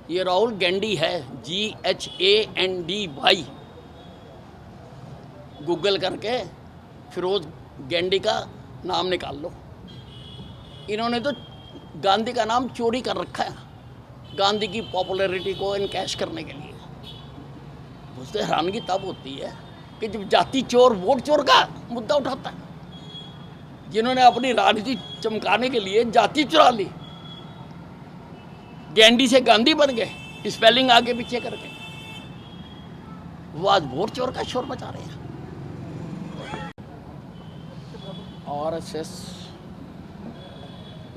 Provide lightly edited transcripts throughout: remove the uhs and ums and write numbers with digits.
ये राहुल गैंडी है, GHANDY। Google करके फिरोज गैंडी का नाम निकाल लो। इन्होंने तो गांधी का नाम चोरी कर रखा है, गांधी की पॉपुलैरिटी को इनकैश करने के लिए। मुझसे हैरानगी तब होती है कि जब जाति चोर वोट चोर का मुद्दा उठाता है, जिन्होंने अपनी राजनीति चमकाने के लिए जाति चुरा ली, गैंडी से गांधी बन गए, स्पेलिंग आगे पीछे करके, वो आज वोट चोर का शोर मचा रहे हैं। RSS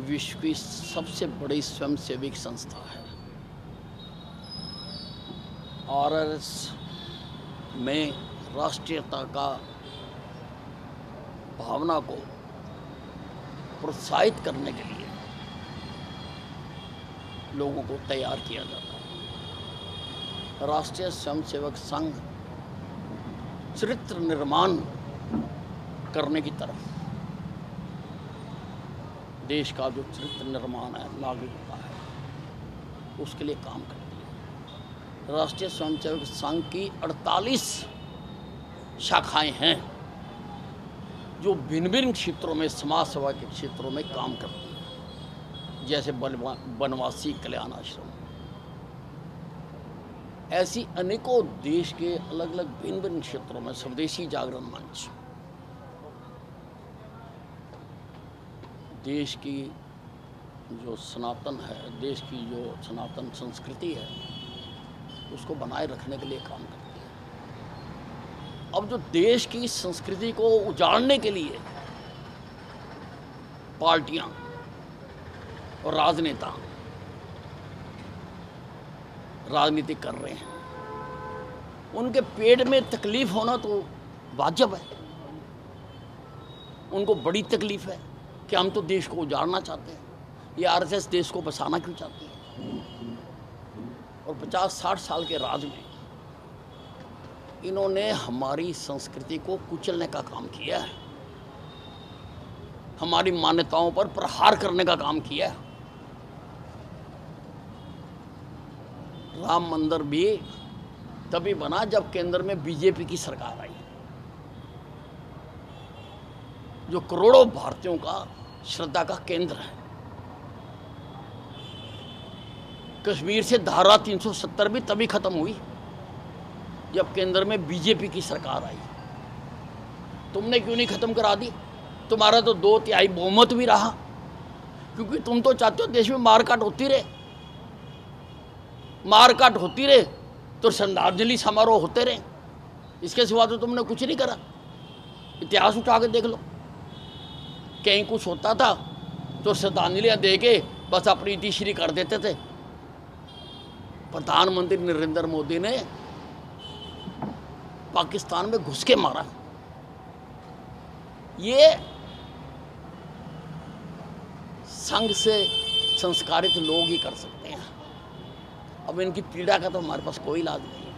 विश्व की सबसे बड़ी स्वयंसेवी संस्था है। RSS में राष्ट्रीयता का भावना को प्रोत्साहित करने के लिए लोगों को तैयार किया जाता है। राष्ट्रीय स्वयंसेवक संघ चरित्र निर्माण करने की तरफ, देश का जो चरित्र निर्माण है, नागरिकता है, उसके लिए काम करती है। राष्ट्रीय स्वयंसेवक संघ की 48 शाखाएं हैं जो भिन्न भिन्न क्षेत्रों में, समाज सेवा के क्षेत्रों में काम करती हैं, जैसे बनवासी कल्याण आश्रम। ऐसी अनेकों देश के अलग अलग भिन्न भिन्न क्षेत्रों में, स्वदेशी जागरण मंच, देश की जो सनातन है, देश की जो सनातन संस्कृति है, उसको बनाए रखने के लिए काम करती है। अब जो देश की संस्कृति को उजाड़ने के लिए पार्टियां और राजनेता राजनीति कर रहे हैं, उनके पेट में तकलीफ होना तो वाजिब है। उनको बड़ी तकलीफ है कि हम तो देश को उजाड़ना चाहते हैं, ये RSS देश को बसाना क्यों चाहती है? और 50-60 साल के राज में इन्होंने हमारी संस्कृति को कुचलने का काम किया है, हमारी मान्यताओं पर प्रहार करने का काम किया है। राम मंदिर भी तभी बना जब केंद्र में BJP की सरकार आई, जो करोड़ों भारतीयों का श्रद्धा का केंद्र है। कश्मीर से धारा 370 भी तभी खत्म हुई जब केंद्र में BJP की सरकार आई। तुमने क्यों नहीं खत्म करा दी? तुम्हारा तो 2/3 बहुमत भी रहा, क्योंकि तुम तो चाहते हो देश में मारकाट होती रहे, मारकाट होती रहे तो श्रद्धांजलि समारोह होते रहे। इसके सिवा तो तुमने कुछ नहीं करा। इतिहास उठा के देख लो, कहीं कुछ होता था तो श्रद्धांजलियां दे के बस अपनी इतिश्री कर देते थे। प्रधानमंत्री नरेंद्र मोदी ने पाकिस्तान में घुस के मारा। ये संघ से संस्कारित लोग ही कर सकते हैं। अब इनकी पीड़ा का तो हमारे पास कोई इलाज नहीं है,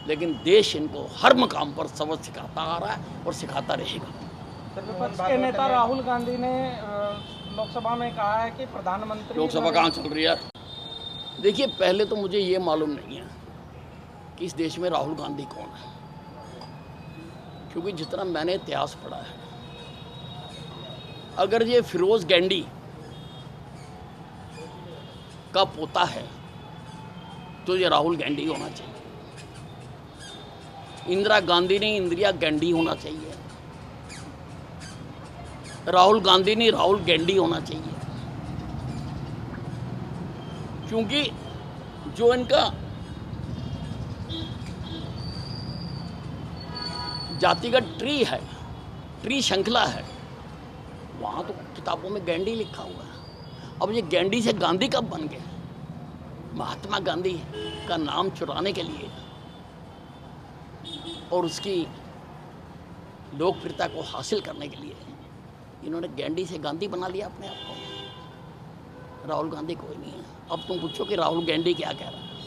लेकिन देश इनको हर मकाम पर सबक सिखाता आ रहा है और सिखाता रहेगा। विपक्ष के नेता राहुल गांधी ने लोकसभा में कहा है कि प्रधानमंत्री, लोकसभा कहाँ चल रही है? देखिए, पहले तो मुझे ये मालूम नहीं है कि इस देश में राहुल गांधी कौन है, क्योंकि जितना मैंने इतिहास पढ़ा है, अगर ये फिरोज गैंडी का पोता है तो ये राहुल गैंडी होना चाहिए। इंदिरा गांधी नहीं, इंदिरा गैंडी होना चाहिए। राहुल गांधी नहीं, राहुल गैंडी होना चाहिए। क्योंकि जो इनका जातिगत ट्री है, ट्री श्रृंखला है, वहाँ तो किताबों में गैंडी लिखा हुआ है। अब ये गैंडी से गांधी कब बन गए? महात्मा गांधी का नाम चुराने के लिए और उसकी लोकप्रियता को हासिल करने के लिए इन्होंने गैंडी से गांधी बना लिया अपने आप को। राहुल गांधी कोई नहीं है। अब तुम पूछो कि राहुल गैंडी क्या कह रहा है।